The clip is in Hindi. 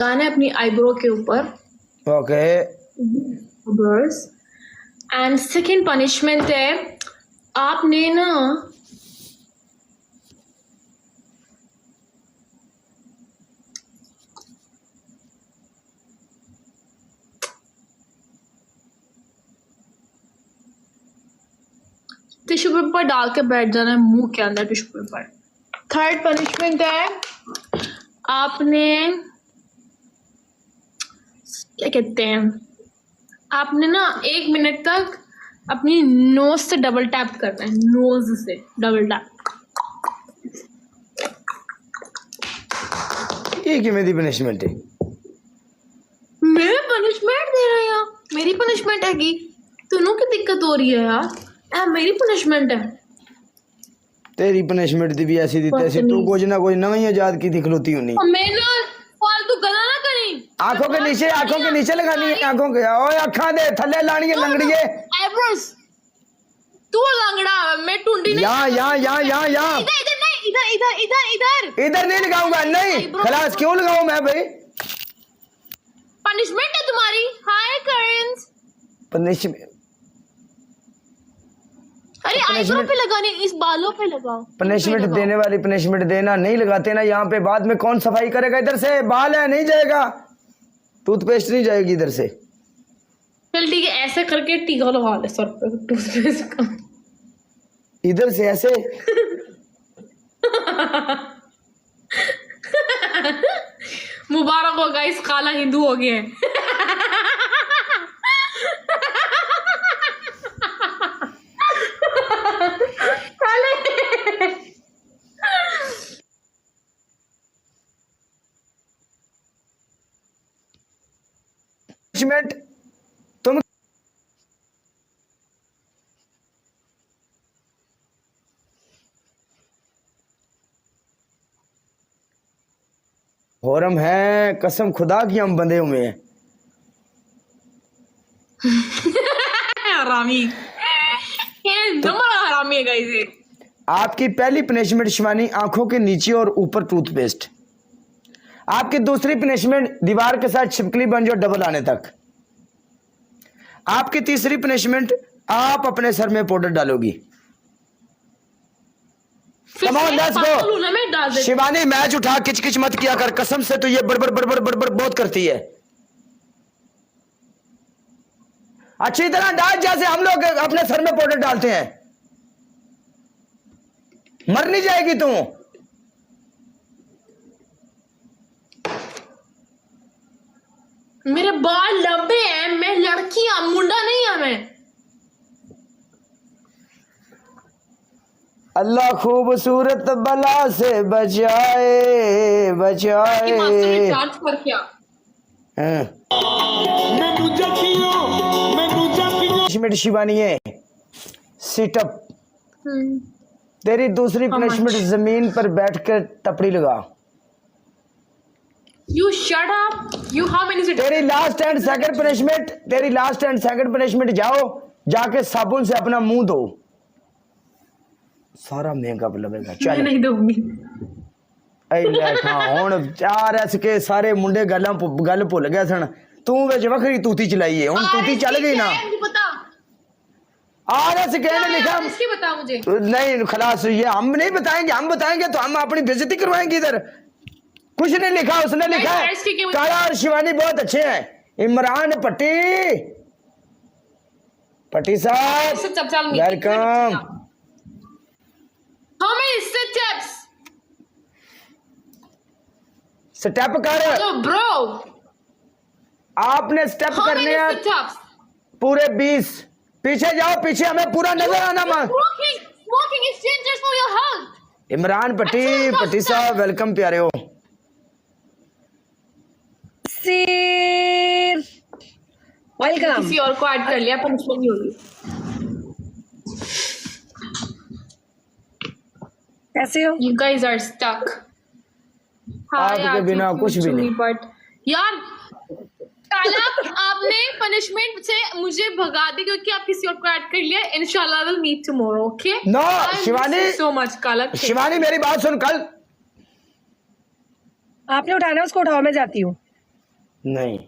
लगाना है अपनी आईब्रो के ऊपर। ओके एंड सेकेंड पनिशमेंट है, आपने ना टिश्यू पेपर डाल के बैठ जाना है मुंह के अंदर टिश्यू पेपर। थर्ड पनिशमेंट है, आपने क्या कहते हैं, आपने ना 1 मिनट तक अपनी नोज से डबल टैप करना है, नोज से डबल टैप। ये किमें दी पनिशमेंट है? मेरे पनिशमेंट दे रहे हैं यार, मेरी पनिशमेंट है कि तुनों की दिक्कत हो रही है यार, मेरी पनिशमेंट है। तेरी पनिशमेंट दी भी ऐसी दी तैसी, तू कुछ ना कुछ नवी आजाद की दिखलोती होनी। मैं ना फालतू गला ना करी, आंखों के नीचे लगानी है, आंखों के ओए अखा दे थल्ले लानी है लंगड़िए। आईब्रोज तू लंगड़ा, मैं टुंडी नहीं। यहाँ इधर नहीं, इधर नहीं लगाऊंगा, नहीं खलास क्यों लगाऊं मैं भाई? पनिशमेंट है तुम्हारी। हाय करेंस, पनिशमेंट, अरे आईब्रो पे लगाने, इस बालों पे लगाओ। पनिशमेंट देने वाली पनिशमेंट देना, नहीं लगाते ना यहाँ पे, बाद में कौन सफाई करेगा? इधर से बाल है नहीं जाएगा, टूथपेस्ट नहीं जाएगी इधर से। चल ठीक है, ऐसे करके टीका लगा ले सर पे टूथपेस्ट का, इधर से ऐसे। मुबारक हो गाइस, काला हिंदू हो गए हैं। पनिशमेंट तुम और हम हैं कसम खुदा की, हम बंधे हुए हैं। हरामी, ये नंबर हरामी है गाइस ये। आपकी पहली पनिशमेंट शिवानी, आंखों के नीचे और ऊपर टूथपेस्ट। आपकी दूसरी पनिशमेंट, दीवार के साथ छिपकली बन जाओ डबल आने तक। आपकी तीसरी पनिशमेंट, आप अपने सर में पाउडर डालोगी। Come on, let's go। Shivani match उठा, किच मत किया कर, कसम से तो ये बड़बड़ बहुत करती है। अच्छी तरह डाल जैसे हम लोग अपने सर में पाउडर डालते हैं। मर नहीं जाएगी तू। मेरे बाल लंबे हैं, मैं लड़की हूं, मुंडा नहीं है मैं। अल्लाह खूबसूरत बला से बचाए। पनिशमेंट शिवानी है सिटअप। तेरी दूसरी पनिशमेंट, जमीन पर बैठकर टपड़ी लगा। You shut up. You how many sit? तेरी लास्ट एंड सेकंड पनिशमेंट, जाओ जाके साबुन से अपना मुंह धो। सारा मेकअप लगेगा। चल नहीं दूंगी। हुण RS के सारे मुंडे गल भुल गए सन, तू विच वखरी तूती चलाई है, हुण तूती चल गई ना। RS कहने लिखा, बता मुझे। नहीं खलास, ये हम नहीं बताएंगे, हम बताएंगे तो हम अपनी बेइज्जती करवाएंगे। इधर कुछ नहीं लिखा, उसने लिखा है काला और शिवानी बहुत अच्छे हैं। इमरान पट्टी साहब welcome. How many steps? Step कर। So bro, आपने स्टेप करने हैं पूरे 20। पीछे जाओ, पीछे हमें पूरा नजर आना मत। Smoking is dangerous for your health. Imran पट्टी साहब वेलकम प्यारे हो। वेलकम। किसी और को ऐड कर लिया, पनिशमेंट नहीं होगी। कैसे हो? You guys are stuck. आपके बिना कुछ भी नहीं। बट यार काला, आपने पनिशमेंट से मुझे भगा दी क्योंकि आप किसी और को ऐड कर लिया। इंशाल्लाह will meet tomorrow, okay? No Shivani, so much काला। शिवानी मेरी बात सुन, कल आपने उठाना, उसको उठाओ, मैं जाती हूँ। नहीं